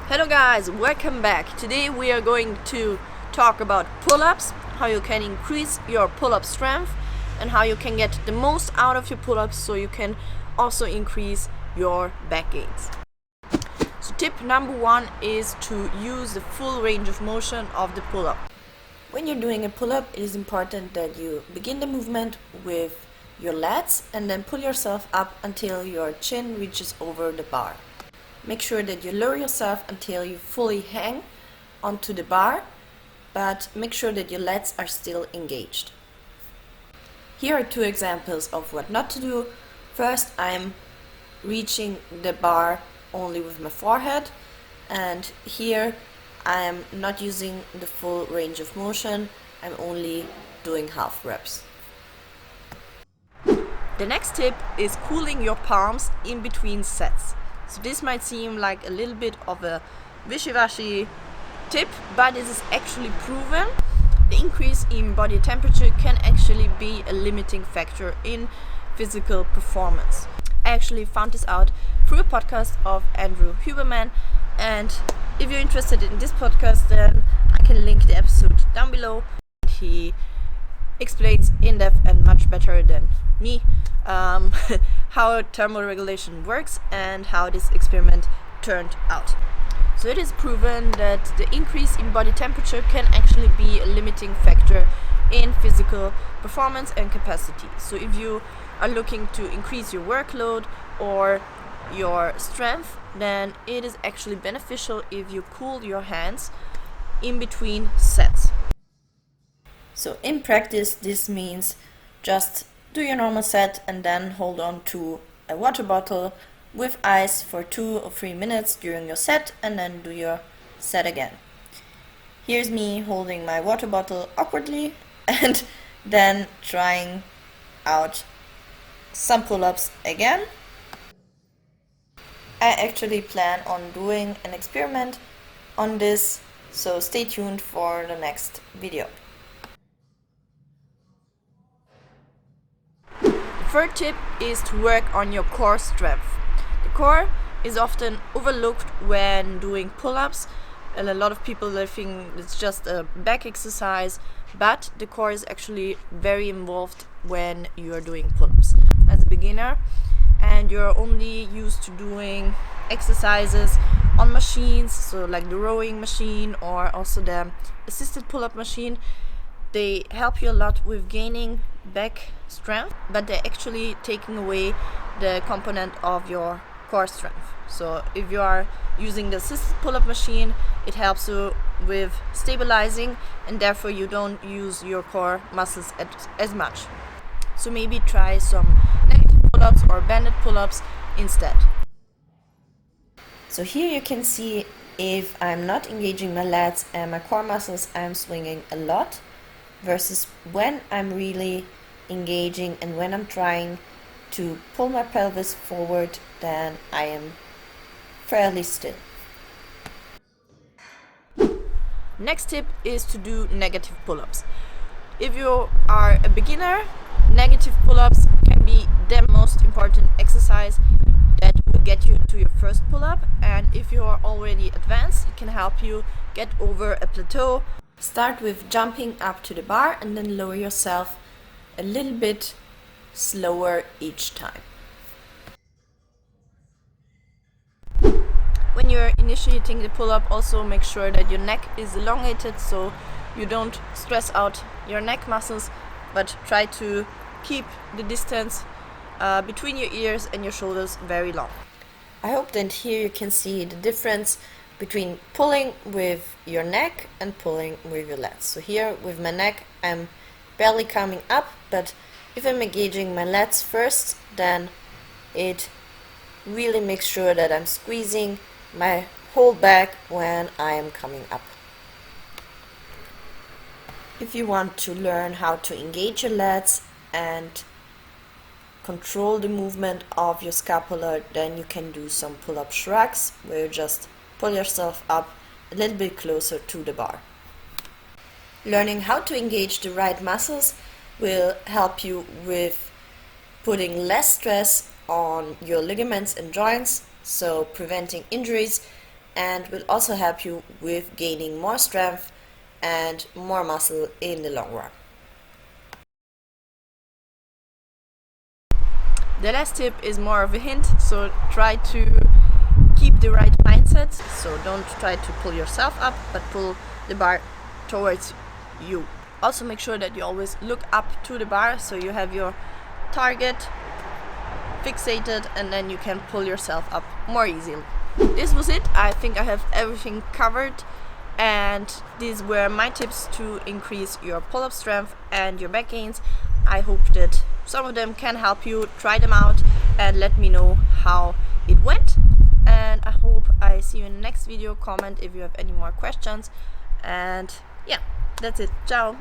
Hello guys, welcome back. Today we are going to talk about pull-ups, how you can increase your pull-up strength and how you can get the most out of your pull-ups so you can also increase your back gains. So tip number 1 is to use the full range of motion of the pull-up. When you're doing a pull-up, it is important that you begin the movement with your lats and then pull yourself up until your chin reaches over the bar. Make sure that you lower yourself until you fully hang onto the bar, but make sure that your lats are still engaged. Here are 2 examples of what not to do. First, I'm reaching the bar only with my forehead, and here I am not using the full range of motion. I'm only doing half reps. The next tip is cooling your palms in between sets. So this might seem like a little bit of a wishy-washy tip, but it is actually proven. The increase in body temperature can actually be a limiting factor in physical performance. I actually found this out through a podcast of Andrew Huberman, and if you're interested in this podcast, then I can link the episode down below. He explains in depth and much better than me how thermoregulation works and how this experiment turned out. So it is proven that the increase in body temperature can actually be a limiting factor in physical performance and capacity. So if you are looking to increase your workload or your strength, then it is actually beneficial if you cool your hands in between sets. So in practice, this means just do your normal set and then hold on to a water bottle with ice for 2 or 3 minutes during your set and then do your set again. Here's me holding my water bottle awkwardly and then trying out some pull-ups again. I actually plan on doing an experiment on this, so stay tuned for the next video. The third tip is to work on your core strength. The core is often overlooked when doing pull-ups, and a lot of people think it's just a back exercise, but the core is actually very involved when you are doing pull-ups. As a beginner and you're only used to doing exercises on machines, so like the rowing machine or also the assisted pull-up machine, they help you a lot with gaining back strength, but they're actually taking away the component of your core strength. So if you are using the assisted pull-up machine, it helps you with stabilizing and therefore you don't use your core muscles as much. So maybe try some negative pull-ups or banded pull-ups instead. So here you can see if I'm not engaging my lats and my core muscles, I'm swinging a lot, versus when I'm really engaging and when I'm trying to pull my pelvis forward, then I am fairly still. Next tip is to do negative pull-ups. If you are a beginner, negative pull-ups can be the most important exercise that will get you to your first pull-up, and if you are already advanced, it can help you get over a plateau. Start with jumping up to the bar and then lower yourself a little bit slower each time. When you're initiating the pull-up, also make sure that your neck is elongated so you don't stress out your neck muscles, but try to keep the distance between your ears and your shoulders very long. I hope that here you can see the difference between pulling with your neck and pulling with your lats. So here with my neck I'm barely coming up, but if I'm engaging my lats first, then it really makes sure that I'm squeezing my whole back when I am coming up. If you want to learn how to engage your lats and control the movement of your scapula, then you can do some pull-up shrugs where you just pull yourself up a little bit closer to the bar. Learning how to engage the right muscles will help you with putting less stress on your ligaments and joints, so preventing injuries and will also help you with gaining more strength and more muscle in the long run. The last tip is more of a hint, so try to keep the right mindset. So don't try to pull yourself up, but pull the bar towards you. Also make sure that you always look up to the bar, so you have your target fixated and then you can pull yourself up more easily. This was it. I think I have everything covered, and these were my tips to increase your pull-up strength and your back gains. I hope that some of them can help you. Try them out and let me know how it went, and I hope I see you in the next video. Comment if you have any more questions, and yeah, that's it. Ciao.